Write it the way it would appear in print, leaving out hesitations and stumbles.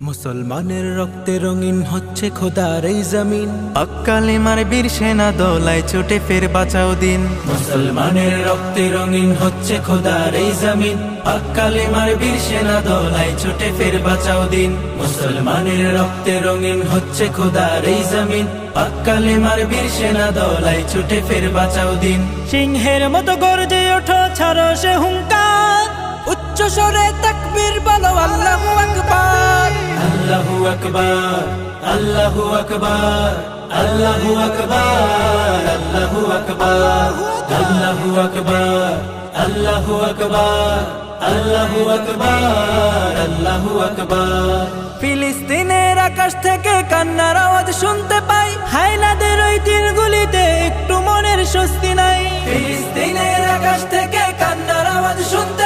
মুসলমানের রক্তে রঙিন হচ্ছে খোদার এই জমিন। হক কালিমার বীর সেনা দোলায় ছুটে ফের বাঁচাও দিন। মুসলমানের রক্তে রঙিন হচ্ছে খোদার এই জমিন। হক কালিমার বীর সেনা দোলায় ছুটে ফের বাঁচাও দিন। মুসলমানের রক্তে রঙিন হচ্ছে খোদার এই জমিন। হক কালিমার বীর সেনা দোলায় ছুটে ফের বাঁচাও দিন। সিংহের মতো গর্জে ওঠো, ছাড়ো সে হুঙ্কার, উচ্চ স্বরে তাকবীর বলো আল্লাহু আকবার। আল্লাহু আকবার, আল্লাহু আকবার, আল্লাহু আকবার, আল্লাহু আকবার, আল্লাহু আকবার, আল্লাহু আকবার, আল্লাহু আকবার, আল্লাহু আকবার। ফিলিস্তিনের আকাশ থেকে কান্নার আওয়াজ শুনতে পাই, হায়নাদের ওই তীরগুলিতে একটু মনের স্বস্তি নাই। ফিলিস্তিনের আকাশ থেকে কান্নার আওয়াজ শুনতে